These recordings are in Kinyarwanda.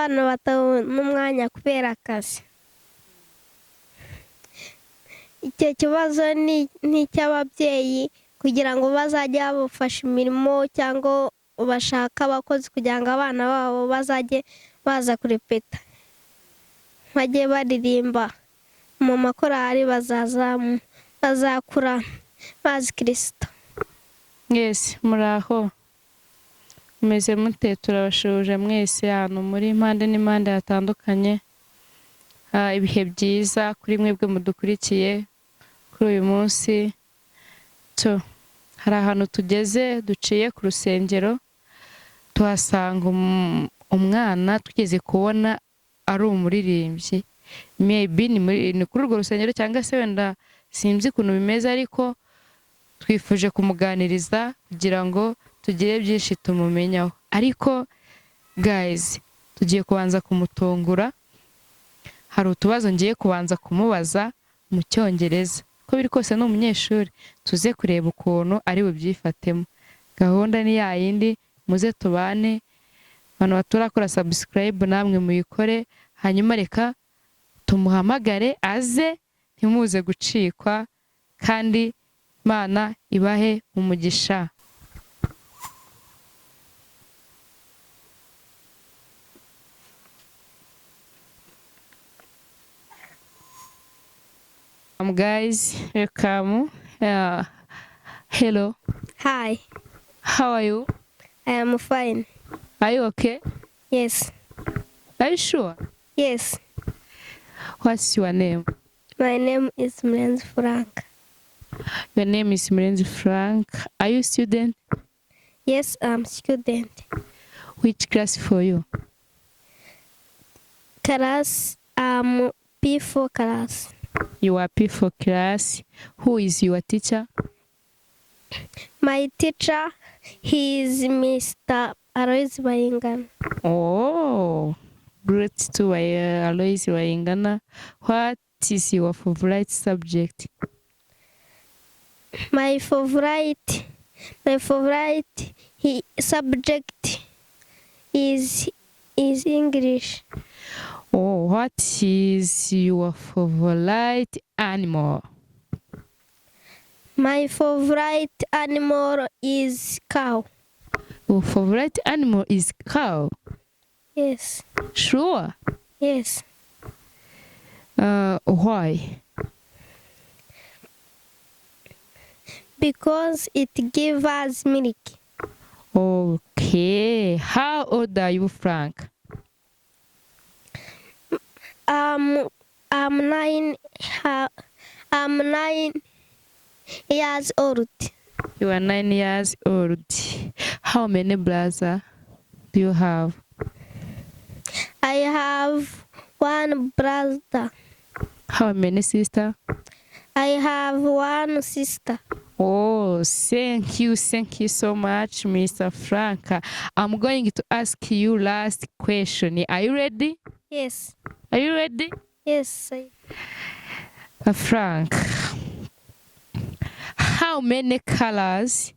abana batabona umwanya kubera akazi. Icyo kibazo ni icy'ababyeyi kugira ngo bazajye babafasha imirimo cyangwa bashaka abakozi kugira ngo abana babo bazajye baza kurepeta, bajye baririmba mu makorari, bazakura bazi Kristo. Mwese muraho, mumeze mute? Turabashuje mwese ahantu muri impande n'impande hatandukanye. Ibihe byiza kuri mwebwe mudukurikiye kuri uyu munsi. Hari ahantu tugeze, duciye ku rusengero tuhasanga umwana twigeze kubona ari umuririmbyi. Maybe ni kuri urwo rusengero cyangwa se wenda sinzi ukuntu bimeze, ariko twifuje kumuganiriza kugira ngo tugire byinshi tumumenyaho. Ariko guys, tugiye kubanza kumutungura. Hari utubazo ngiye kubanza kumubaza mu Cyongereza. Ko biri kose ni umunyeshuri, tuze kureba ukuntu ari bubyifatemo. Gahunda ni yayindi, muze tubane. Abantu baturakora subscribe namwe muyikore, hanyuma reka tumuhamagare aze, ntimuze gucikwa, kandi Imana ibahe umugisha. Guys, welcome. Hello. Hi, How are you? I am fine. Are you okay? Yes, Are you sure? yes. What's your name? My name is Murenzi Frank. Your name is Murenzi Frank. Are you a student? Yes, I'm student. Which class for you? Class, P4 class. You are P4 class. Who is your teacher? My teacher, he is Mr. Aloys Bayingana. Oh, great to Aloys Bayingana. What is your favorite subject? My favorite subject is English. Oh, what is your favorite animal? My favorite animal is cow. Your favorite animal is cow. Yes, Sure. yes. Why? Because it gives us milk. Okay. How old are you, Frank? I'm 9 years old. You are 9 years old. How many brothers do you have? I have one brother. How many sisters? I have one sister. Oh, thank you so much, Mr. Frank. I'm going to ask you last question. Are you ready? Yes, Are you ready? yes. Frank, how many colors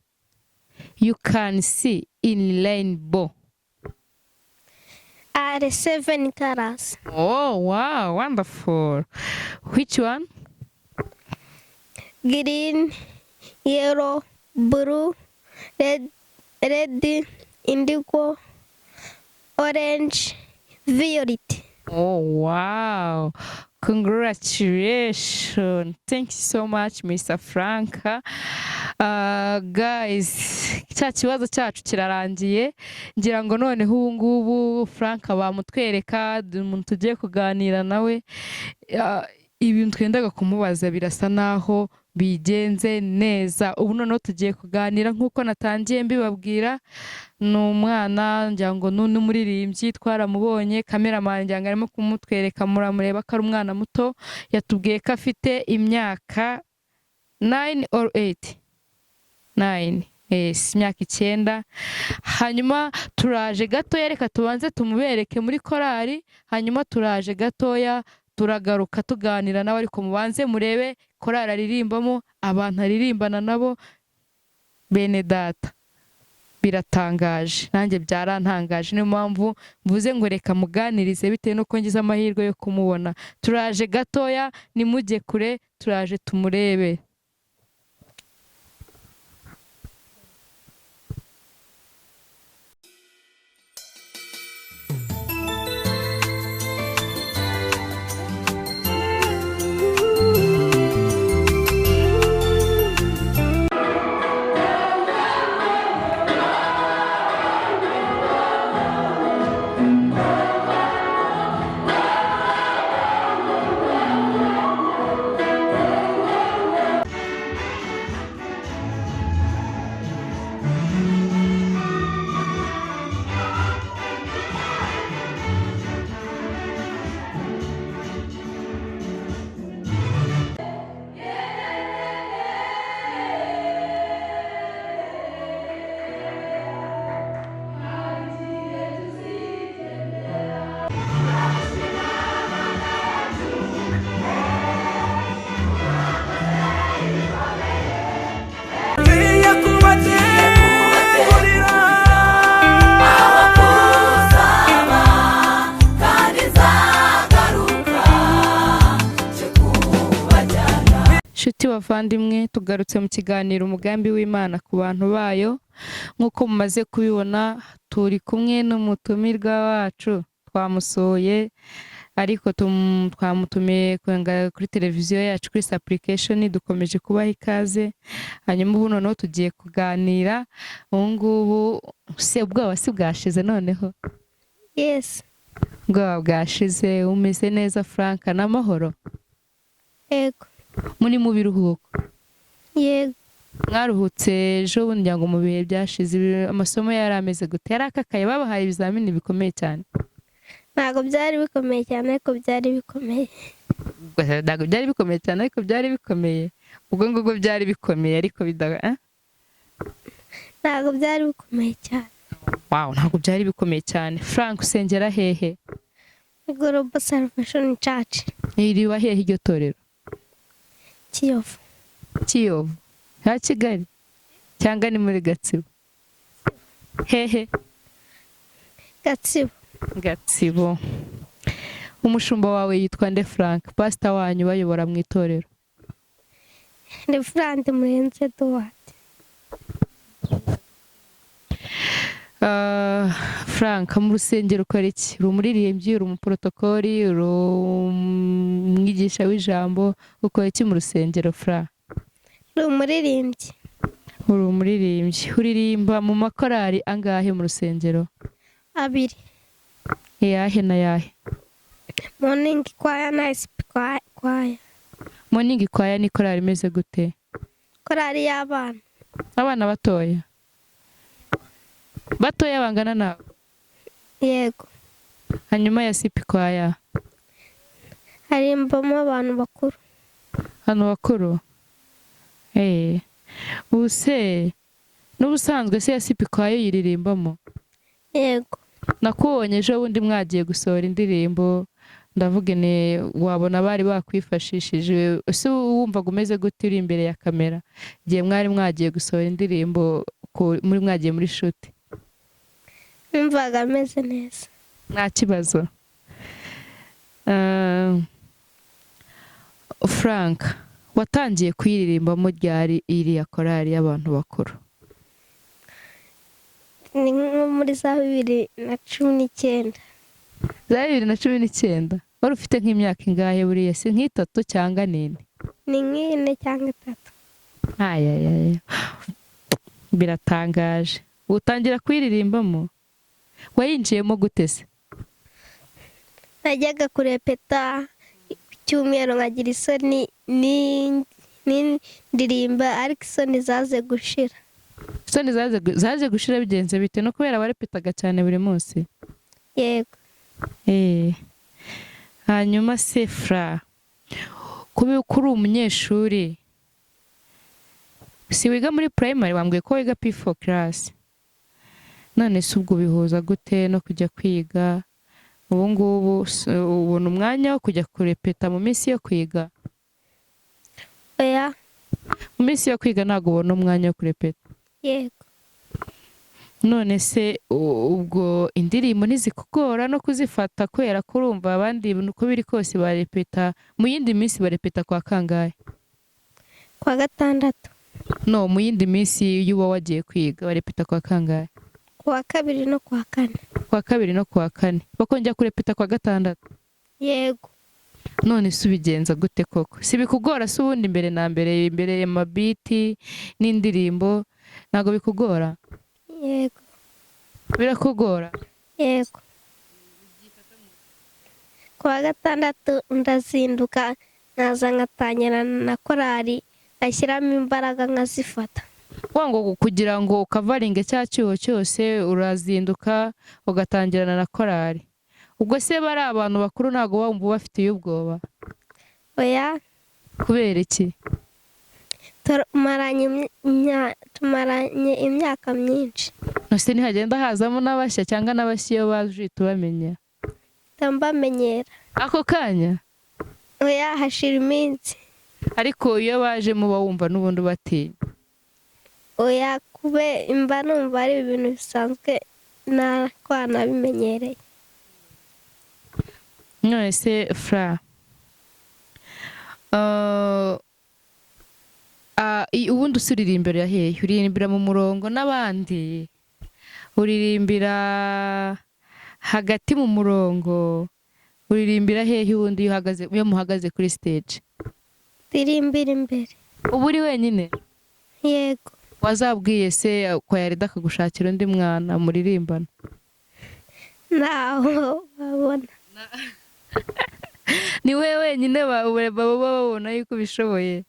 you can see in rainbow? Are 7 colors. Oh, wow, wonderful. Which one? Green, yellow, blue, red, indigo, orange, violet. Oh, wow. Congratulations. Thank you so much, Mr. Frank. Guys, cya kibazo cyacu kirarangiye. Ngira ngo noneho ubu ngubu Frank bamutwereka umuntu tugiye kuganira nawe. Ibintu twendaga kumubaza birasa naho bigenze neza. Ubu noneho tugiye kuganira nk'uko natangiye mbibabwira. Ni umwana ngira ngo n'umuririmbyi twaramubonye, cameraman ngira ngo arimo kumutwereka, muramureba ko ari umwana muto. Yatubwiye ko afite imyaka 9 or 8. 9. Yes, imyaka 9. Hanyuma turaje gatoya, reka tubanze tumubereke muri korari, hanyuma turaje gatoya turagaruka tuganira nawe, ariko mubanze murebe korari aririmbamo, abantu aririmbana nabo, bene data. biratangaje, nanjye byarantangaje, niyo mpamvu mvuze ngo reka muganirize bitewe n'uko ngize amahirwe yo kumubona. Turaje gatoya, nimujye kure, turaje tumurebe. Nshuti bavandimwe, tugarutse mu kiganiro umugambi w'Imana ku bantu bayo. Nk'uko mumaze kubibona, turi kumwe n'umutumirwa wacu, twamusohoye ariko twamutumiye kuri televiziyo yacu kuri application. Dukomeje kubaha ikaze, hanyuma ubu noneho tugiye kuganira. Ubu ngubu ubwoba si bwashize noneho? Yes. Ubwoba bwashize. Umeze neza Frank? N'amahoro? Yego. Muri mu biruhuko? Yego. Mwaruhutse ejo bundi ngo mu bihe byashize amasomo yari ameze gute? Yari akakaye? Babahaye ibizamini bikomeye cyane? Ntabwo byari bikomeye cyane ariko byari bikomeye. Ntabwo byari bikomeye cyane ariko byari bikomeye? Ubwo ngubwo byari bikomeye ariko ntabwo byari bikomeye cyane. Wow, ntabwo byari bikomeye cyane. Frank, usengera hehe? Global Salvation Church. Iriwa hehe iryo torero? Kiyovu. Kiyovu ha Kigali cyangwa ni muri Gatsibo? Hehe? Gatsibo. Gatsibo. Umushumba wawe yitwa nde Frank? Pastor wanyu bayobora mu itorero? Ni Frank Murenzi Edouard. Frank, mu rusengero ukora iki? Uri umuririmbyi, uri umuprotokoli, uri umwigisha w'ijambo, ukora iki mu rusengero Frank? Uri umuririmbyi. Uri umuririmbyi. Uririmba mu makorali angahe mu rusengero? 2. Yahe na yahe? Morning choir na choir. Morning choir ni korali imeze gute? Korali y'abana. Abana batoya? Batoya bangana nawe? Yego. Hanyuma ya sipi choir? Harimbamo abantu bakuru. Abantu bakuru? Ubuse n'ubusanzwe se ya sipi choir yiririmbamo? Yego. Nakubonye ejo bundi mwagiye gusohora indirimbo, ndavuga ne wabona bari bakwifashishije. Ese wumvaga umeze gute uri imbere ya kamera igihe mwari mwagiye gusohora indirimbo mwagiye muri shoot? Numvaga ameze neza. Nta kibazo. Frank, watangiye kuyiririmbamo ryari iriya korali y'abantu bakuru? Ni nko muri za 2019. Za 2019? Wari ufite nk'imyaka ingahe buriya? Si nk'itatu cyangwa nini? Ni 4 cyangwa 3. Biratangaje. Utangira kuyiririmbamo? Wayinjiyemo gute se? Najyaga kurepeta cyumweru nkagira isoni ndirimba ariko isoni zaze gushira. Isoni zaje gushira bigenze bite? No kubera warepetaga cyane buri munsi? Yego. Hanyuma se Fra, kuri umunyeshuri, si wiga muri primary? Wambwiye ko wiga P4 class. None se ubwo bihuza gute no kujya kwiga? Ubu ngubu ubona umwanya wo kujya kurepeta mu minsi yo kwiga? Oya. Mu minsi yo kwiga ntabwo ubona umwanya wo kurepeta? Yego. none se ubwo indirimbo ntizikugora no kuzifata kubera ko urumva abandi uko biri kose barepeta mu yindi minsi barepeta kwa kangahe? Kwa gatandatu. No, mu yindi minsi y'uba wagiye kwiga barepeta kwa kangahe? Kuwa kabiri no kuwa kane. Kwa kabiri no kuwa kane bakongera kurepeta kwa gatandatu? Yego. None se ubigenza gute koko? Si bikugora se ubundi mbere na mbere y'amabiti n'indirimbo ntago bikugora? Yego. Birakugora? Yego. Kuwa gatandatu ndazinduka nkaza nkatangira na korali ngashyiramo imbaraga nkazifata. Wango kugira ngo ukavaringe cya cyuho cyose urazinduka ugatangirana na korali. Ubwo se bari abantu bakuru ntago wumva bafitiye ubwoba? Oya. Kubera iki? Tumaranye imyaka myinshi. Nose ntihagenda hazamo n'abashya cyangwa n'abashya iyo baje uhita ubamenya? Ndambamenyera. Ako kanya? Oya, hashira iminsi. Ariko iyo baje muba wumva n'ubundi ubatinya? Oya, mba numva ari ibintu bisanzwe nakwana bimenyereye. None se Fra, ubundi usuririmba hehe? Uririmbira mu murongo n'abandi? Uririmbira hagati mu murongo? Uririmbira hehe ubundi iyo muhagaze kuri stage? Ndirimbira imbere. Ubu uri wenyine? Yego. Wazabwiye se ko yarida akagushakira undi mwana muririmbana? Naho babona. Ni wewe wenyine baba babona yuko ubishoboye?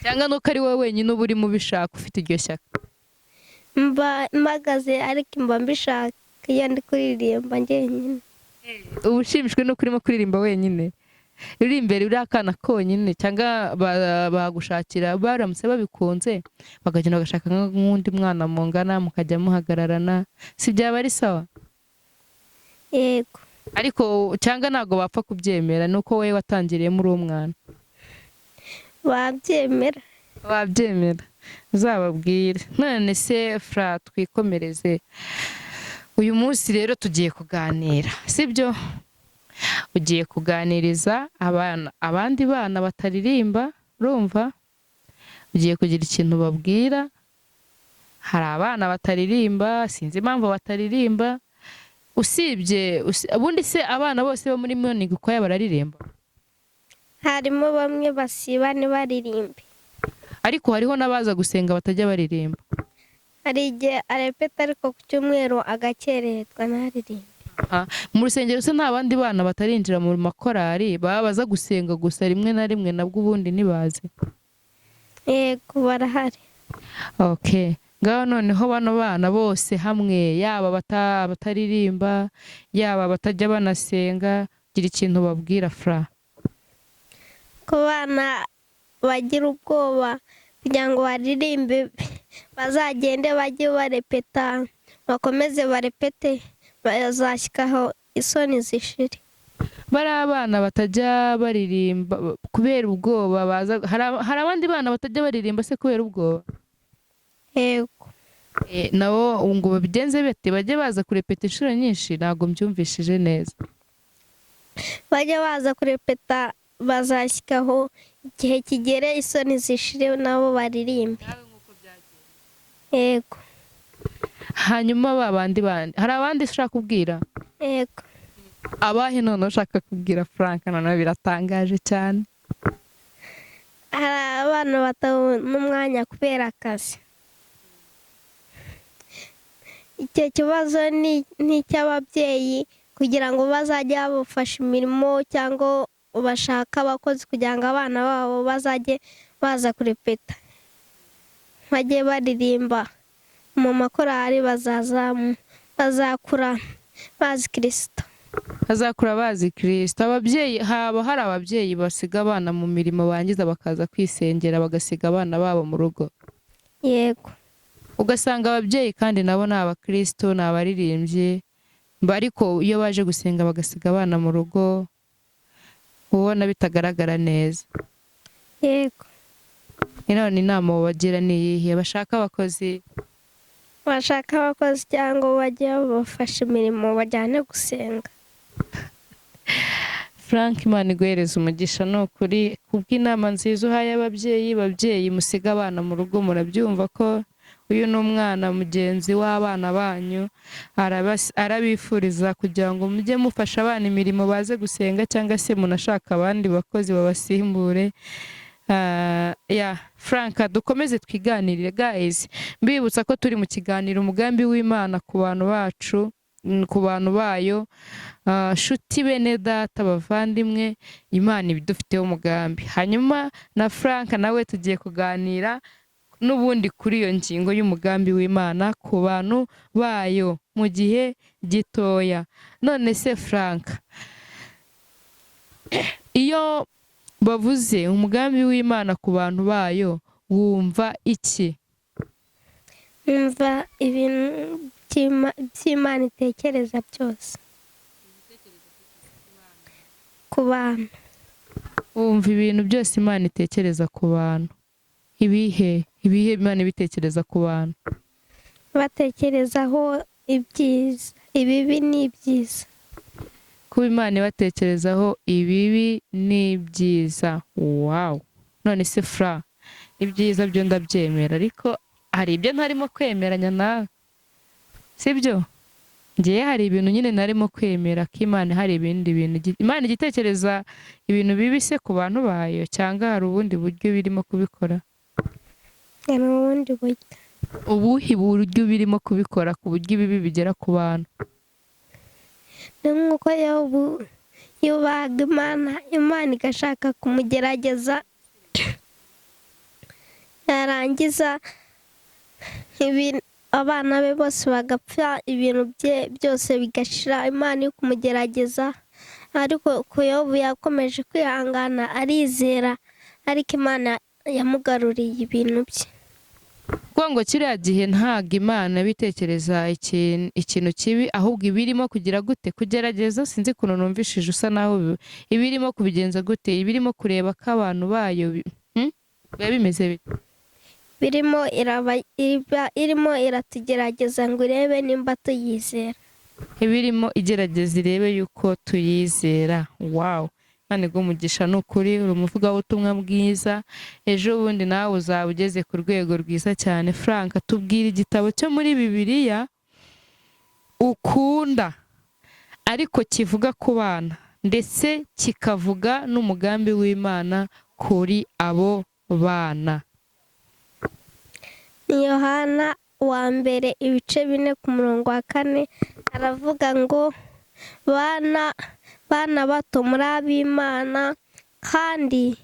Cyangwa nuko ari wowe wenyine uba uri mu bishaka ufite iryo shyaka? Mba mpagaze ariko mba mbishaka iyo ndi kuririmba njyenyine. Uba ushimishwe no kurimo kuririmba wenyine? Uri imbere uri akana konyine cyangwa bagushakira baramutse babikunze bakagenda bagashaka nk'undi mwana mungana mukajya muhagararana, si byaba ari sawa? Yego. Ariko cyangwa ntago bapfa kubyemera nuko wowe watangiriye muri uwo mwana? Babyemera. Wabyemera? Uzababwire. None se Fra, twikomereze. Uyu munsi rero tugiye kuganira, sibyo? Ugiye kuganiriza abandi bana bataririmba, urumva? Ugiye kugira ikintu babwira. Hari abana bataririmba, sinzi impamvu bataririmba. Usibye ubundi se abana bose bo muri morning uko bararirimba? Harimo bamwe basiba ntibaririmbe. Ariko hariho n'abaza gusenga batajya baririmba. Hari igihe arepeta ariko ku cyumweru agakererwa ntaririmbe. Mu rusengero se nta bandi bana batarinjira mu makorari baza gusenga gusa rimwe na rimwe nabwo ubundi ntibaze? Yego, barahari. Okay. Ngaho noneho bano bana bose hamwe yaba bataririmba yaba batajya banasenga gira ikintu babwira Fra. Ku bana bagira ubwoba kugira ngo baririmbe bazagende bajye barepeta bakomeze barepete bazashyikaho isoni zishire. Bari abana batajya baririmba kubera ubwoba hari abandi bana batajya baririmba se kubera ubwoba? Yego. Nabo ngo babigenze bete bajye baza kurepeta inshuro nyinshi? Ntabwo mbyumvishije neza. Bajya baza kurepeta bazashyikaho igihe kigere isoni zishire nabo baririmbe. Yego. Hanyuma babandi hari abandi ushaka kubwira? Yego. Abahe none ushaka kubwira Frank? None biratangaje cyane. Hari abana batabona umwanya kubera akazi. Icyo kibazo ni icy'ababyeyi kugira ngo bazajye babafasha imirimo cyangwa bashaka abakozi kugira ngo abana babo bazajye baza kurepeta bajye baririmba mu makorari bazakura bazi Kristo. Bazakura bazi Kristo. Ababyeyi hari ababyeyi basiga abana mu mirimo bangiza bakaza kwisengera bagasiga abana babo mu rugo? Yego. Ugasanga ababyeyi kandi nabo ni abakristo, ni abaririmbyi, ariko iyo baje gusenga bagasiga abana mu rugo ubona bitagaragara neza. Yego. None inama wabagira ni iyihe? Bashaka abakozi? bashaka abakozi cyangwa bajye babafasha imirimo bajyane gusenga. Frank, Imana iguhereza umugisha, ni ukuri kubw'inama nziza uhaye babyeyi musiga abana mu rugo. Murabyumva ko uyu ni umwana mugenzi w'abana banyu, arabifuriza kugira ngo mujye mufasha abana imirimo baze gusenga, cyangwa se munashaka abandi bakozi babasimbure. Frank, dukomeze twiganirire guys. Mbibutsa ko turi mu kiganiro umugambi w'Imana ku bantu bacu, ku bantu bayo. Shuti bene data bavandimwe, Imana ibidufiteho umugambi. Hanyuma na Frank nawe tugiye kuganira n'ubundi kuri iyo ngingo y'umugambi w'Imana ku bantu bayo mu gihe gitoya. None se Frank, iyo bavuze umugambi w'Imana ku bantu bayo wumva iki? Umva ibintu by'Imana itekereza byose ku bantu. Wumva ibintu byose Imana itekereza ku bantu. Ibihe Imana ibitekereza ku bantu? Batekerezaho ibyiza, ibibi n'ibyiza. Kuba Imana ibatekerezaho ibibi n'ibyiza. Wow! None se Fra, ibyiza byo ndabyemera, ariko hari ibyo ntarimo kwemeranya nawe, sibyo? Ngiye hari ibintu nyine narimo kwemera ko Imana hari ibindi bintu. Imana igitekereza ibintu bibi se ku bantu bayo, cyangwa hari ubundi buryo birimo kubikora? Hari ubundi buryo. Ubuhe buryo birimo kubikora ku buryo ibibi bigera ku bantu? Ni nk'uko yubahaga Imana igashaka kumugerageza, yarangiza abana be bose bagapfa, ibintu bye byose bigashira, Imana yo kumugerageza. Ariko ku Yobu yakomeje kwihangana arizera, ariko Imana yamugaruriye ibintu bye. Kuko ngo kiriya gihe ntago Imana bitekereza ikintu kibi, ahubwo ibirimo kugira gute kugerageza. Sinzi ukuntu numvishije usa naho ibirimo kubigenza gute, ibirimo kureba ko abantu bayo biba bimeze bite? Irimo iratugerageza ngo irebe nimba tuyizera. Ibirimo igerageza irebe yuko tuyizera. Wow! Imana igumugisha, ni ukuri uri umuvugabutumwa bwiza. Ejo bundi nawe uzaba ugeze ku rwego rwiza cyane. Frank, tubwire igitabo cyo muri Bibiliya ukunda ariko kivuga ku bana, ndetse kikavuga n'umugambi w'Imana kuri abo bana. Ni Yohana wa mbere ibice 4:4, aravuga ngo bana bato muri ab'Imana, kandi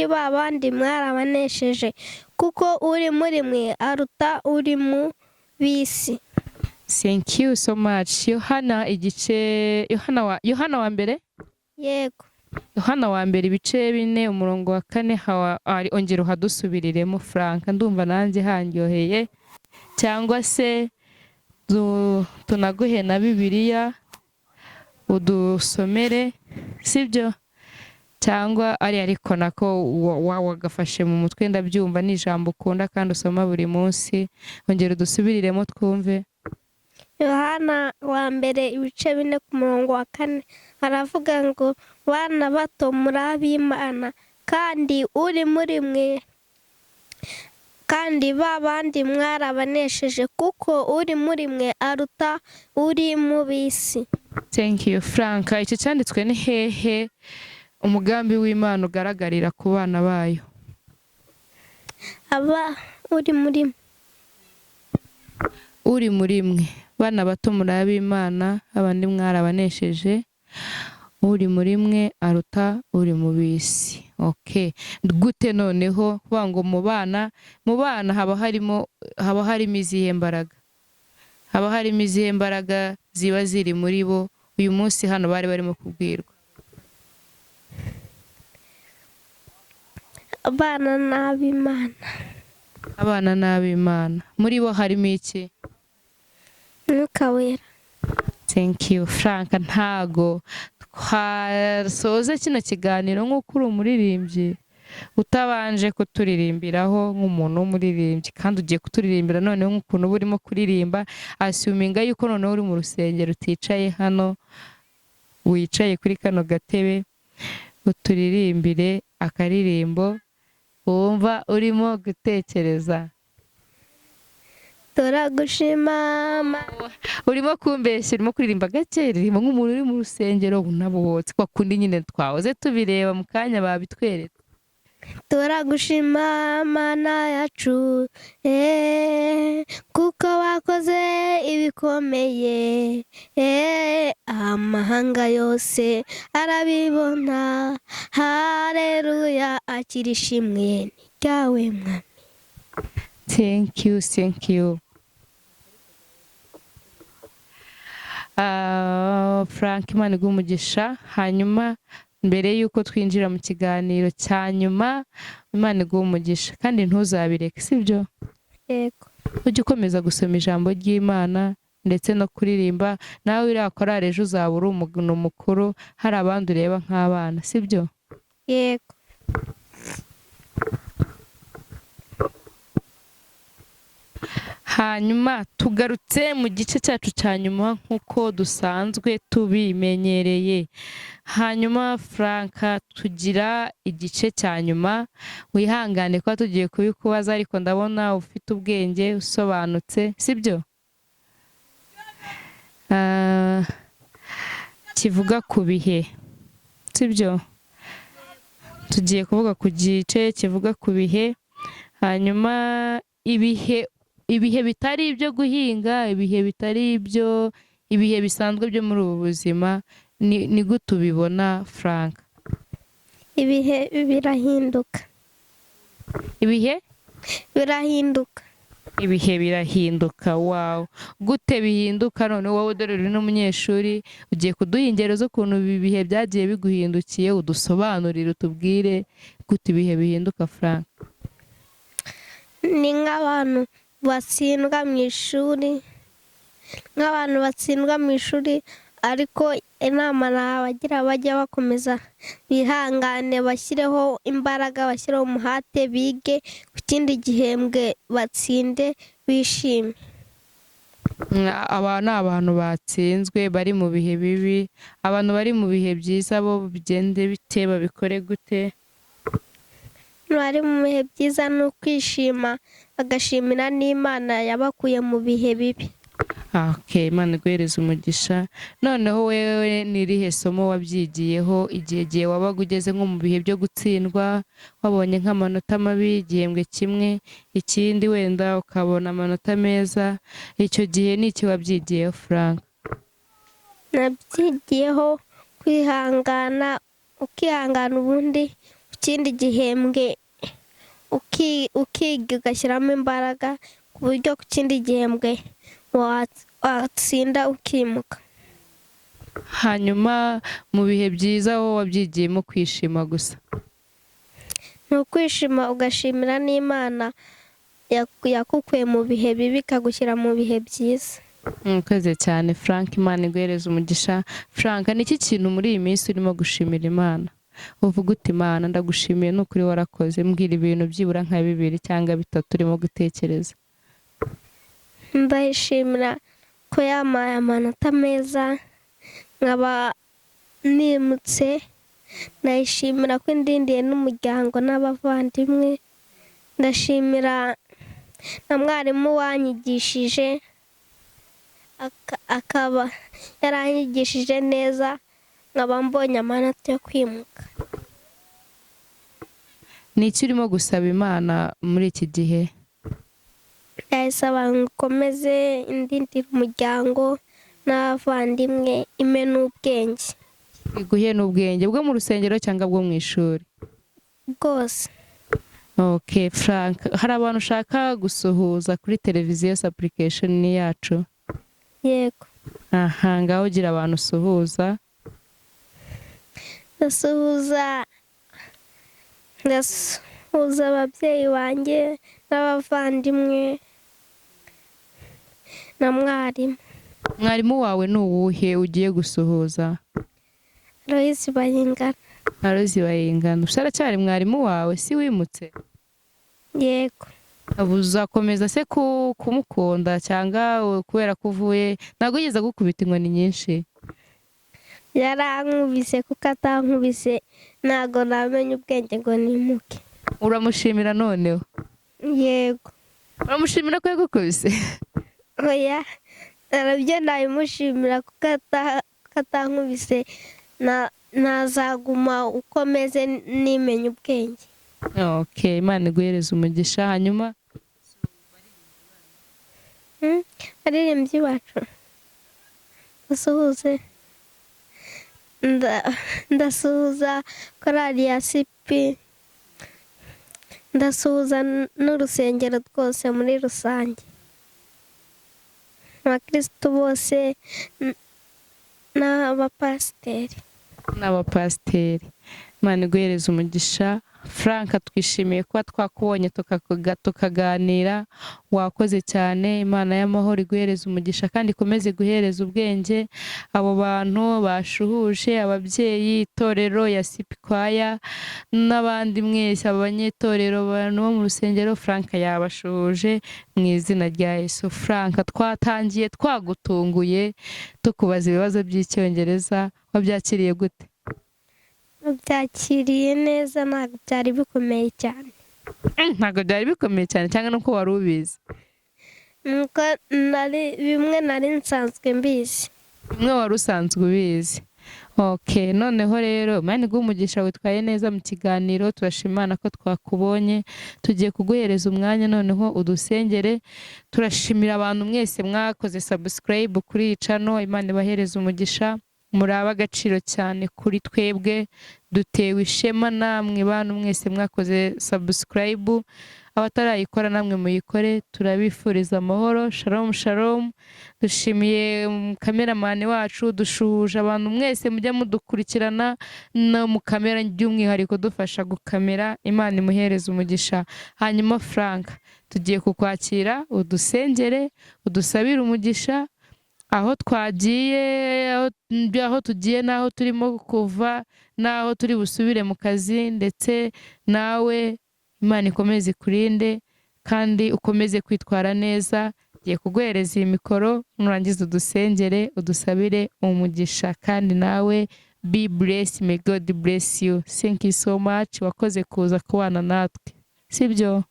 ba bandi mwarabanesheje, kuko uri muri mwe aruta uri mu bisi. Thank you so much. Yohana wa mbere? Yego. Yohana wa mbere ibice 4:4, ongera uhadusubiriremo Frank, ndumva nanjye handyoheye. Cyangwa se tunaguhe na Bibiliya udusomere, sibyo? Cyangwa ariko nako wagafashe mu mutwe, ndabyumva ni ijambo ukunda kandi usoma buri munsi. Ongera udusubiriremo twumve. Yohana wa mbere ibice 4:4, aravuga ngo bana bato muri ab'Imana, kandi uri muri mwe, kandi ba bandi mwarabanesheje, kuko uri muri mwe aruta uri mu bisi. Thank you Frank. Icyo cyanditswe ni hehe umugambi w'Imana ugaragarira ku bana bayo? Uri muri mwe, bana bato muri ab'Imana, abandi mwarabanesheje, uri muri mwe aruta uri mu bisi. Okay, gute noneho kuvuga ngo mu bana haba harimo izihe mbaraga? Haba harimo izihe mbaraga ziba ziri muri bo uyu munsi hano bari barimo kubwirwa? Abana n'ab'Imana, muri bo harimo iki? Mwuka Wera. Thank you Frank. Ntago twasoza kino kiganiro nk'uko uri umuririmbyi utabanje kuturirimbiraho nk'umuntu w'umuririmbyi, kandi ugiye kuturirimbira noneho nk'ukuntu uba urimo kuririmba, asuminga yuko noneho uri mu rusengero uticaye hano, wicaye kuri kano gatebe, uturirimbire akaririmbo wumva urimo gutekereza. turagushima Urimo kumbeshya, urimo kuririmba gake, ririmo nk'umuntu uri mu rusengero unabohotse, kwa kundi nyine twahoze tubireba mu kanya babitwereka. turagushima mana yacu kuko wakoze ibikomeye amahanga yose arabibona, haleluya, akira ishimwe ni ryawe mwami. Thank you, thank you. Frank, Imana iguhe umugisha. Hanyuma mbere y'uko twinjira mu kiganiro cya nyuma, Imana iguhe umugisha kandi ntuzabireke, sibyo? Yego. Ujye ukomeza gusoma ijambo ry'Imana ndetse no kuririmba. Nawe uriya korari ejo uzaba uri umuntu mukuru, hari abandi ureba nk'abana, sibyo? Yego. Hanyuma tugarutse mu gice cyacu cya nyuma nk'uko dusanzwe tubimenyereye. Hanyuma Frank, tugira igice cya nyuma, wihangane kuba tugiye kubikubaza ariko ndabona ufite ubwenge, usobanutse, sibyo? Kivuga ku bihe, sibyo? Tugiye kuvuga ku gice kivuga ku bihe. Hanyuma ibihe bitari ibyo guhinga, ibihe bitari ibyo, ibihe bisanzwe byo muri ubu buzima, ni gute ubibona Frank? Ibihe birahinduka. Ibihe birahinduka. Ibihe birahinduka. Wow, gute bihinduka? None wowe dore uri n'umunyeshuri, ugiye kuduha ingero z'ukuntu ibi bihe byagiye biguhindukiye, udusobanurire, utubwire gute ibihe bihinduka Frank. Ni nk'abantu batsindwa mu ishuri, ariko inama nabagira bajya bakomeza bihangane, bashyireho imbaraga, bashyireho umuhate, bige ku kindi gihembwe batsinde bishime. Aba ni abantu batsinzwe, bari mu bihe bibi. Abantu bari mu bihe byiza bo bigende bite, babikore gute? Bari mu bihe byiza ni ukwishima, bagashimira n'Imana yabakuye mu bihe bibi. Okay, Imana iguhereze umugisha. Noneho wewe ni irihe somo wabyigiyeho igihe wabaga ugeze nko mu bihe byo gutsindwa, wabonye nk'amanota mabi igihembwe kimwe, ikindi wenda ukabona amanota meza, icyo gihe ni iki wabyigiyeho Frank? Nabyigiyeho kwihangana, ukihangana ubundi ku kindi gihembwe ukiga ugashyiramo imbaraga ku buryo ku kindi gihembwe watsinda ukimuka. Hanyuma mu bihe byiza wowe wabyigiyemo kwishima gusa? Ni ukwishima ugashimira n'Imana yakukuye mu bihe bibi ikagushyira mu bihe byiza. Murakoze cyane Frank, Imana iguhereze umugisha. Frank, ni iki kintu muri iyi minsi urimo gushimira Imana? Uvuga uti Imana ndagushimiye, n'ukuri warakoze. Mbwira ibintu byibura nka 2 cyangwa 3 urimo gutekereza. Ndayishimira ko yampaye amanota meza, nkaba nimutse. Ndayishimira ko indindiye n'umuryango n'abavandimwe. Ndashimira na mwarimu wanyigishije, akaba yaranyigishije neza, nkaba mbonye amanota yo kwimuka. Ni iki urimo gusaba Imana muri iki gihe? Ndayisaba ngo ikomeze indindire umuryango n'abavandimwe, ime n'ubwenge. Iguhe n'ubwenge bwo mu rusengero cyangwa bwo mu ishuri? Bwose. Okay Frank, hari abantu ushaka gusuhuza kuri televiziyo application yacu? Yego. Aha, ngaho ugira abantu usuhuza. Ndasuhuza ababyeyi banjye n'abavandimwe na mwarimu. Mwarimu wawe ni uwuhe ugiye gusuhuza? Loise Bayingana. na Rozi Bayingana. Usa aracyari mwarimu wawe si wimutse? yego. Ubu uzakomeza se kumukunda cyangwa kubera ko uvuye ntabwo ugeze gukubita inkoni nyinshi? Yarankubise kuko atankubise ntabwo namenya ubwenge ngo nimuke. Uramushimira noneho? Yego. Uramushimira ko yagukubise? Oya, nabyo nabimushimira kuko atankubise nazaguma uko meze nimenya ubwenge. Okay, Imana iguhereze umugisha. Hanyuma aririmbyi bacu basuhuze. Ndasuhuza korali ya sipi, ndasuhuza n'urusengero rwose muri rusange, abakirisitu bose n'abapasiteri. Imana iguhereze umugisha. Frank, twishimiye kuba twakubonye tukaganira. Wakoze cyane. Imana y'amahoro iguhereze umugisha kandi ikomeze guhereza ubwenge abo bantu bashuhuje, ababyeyi, itorero ya Sipikwaya n'abandi mwese abanyetorero, abantu bo mu rusengero. Frank yabashuhuje mu izina rya Yesu. Frank, twatangiye twagutunguye tukubaza ibibazo by'icyongereza, wabyakiriye gute? Byakiriye neza, ntabwo byari bikomeye cyane. Ntabwo byari bikomeye cyane cyangwa nuko wari ubizi? Nuko bimwe nari nsanzwe mbizi. Bimwe wari usanzwe ubizi. Okay, noneho rero Imana iguhe umugisha. Witwaye neza mu kiganiro, turashima Imana ko twakubonye. Tugiye kuguhereza umwanya noneho udusengere. Turashimira abantu mwese mwakoze subscribe kuri iyi channel. Imana ibahereze umugisha. Muri ab'agaciro cyane kuri twebwe, dutewe ishema namwe bantu mwese mwakoze subscribe. Abatarayikora namwe muyikore. Turabifuriza amahoro. Shalom shalom. Dushimiye kameramani wacu, dushuhuje abantu mwese mujya mudukurikirana no mu kamera by'umwihariko dufasha gukamera. Imana imuhereze umugisha. Hanyuma Frank, tugiye kukwakira udusengere, udusabire umugisha aho twagiye, aho tugiye n'aho turimo kuva n'aho turi busubire mu kazi, ndetse nawe Imana ikomeze ikurinde kandi ukomeze kwitwara neza. Ngiye kuguhereza iyi mikoro, nurangiza udusengere, udusabire umugisha kandi nawe be blessed. May God bless you. Thank you so much. Wakoze kuza kubana natwe, sibyo?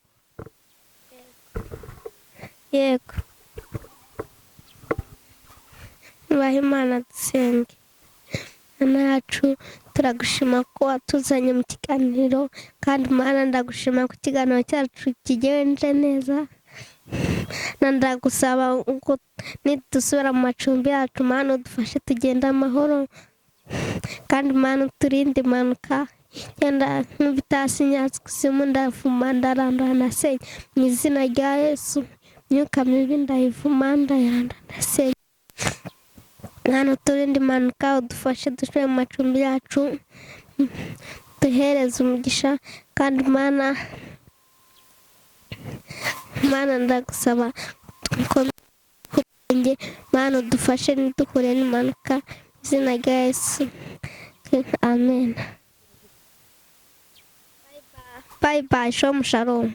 Yego. Imana dusenge. Mana yacu, turagushima ko watuzanye mu kiganiro, kandi Mana ndagushima ko ikiganiro cyacu kigenje neza. Ndagusaba ngo nidusubira mu macumbi yacu, Mana udufashe tugende amahoro, kandi Mana uturinde impanuka. Yenda nk'ibitasi nyatsi kuzimu ndavuma ndarandura ndasenya mu izina rya Yesu. Imyuka mibi ndayivuma ndayanda ndasenya. Mana uturinde impanuka, udufashe dusubire mu macumbi yacu, duhereze umugisha. Kandi Mana ndagusaba kubenge, Mana udufashe ntiduhure n'impanuka mu izina rya Yesu. Amen. Bye bye. Shalom shalom.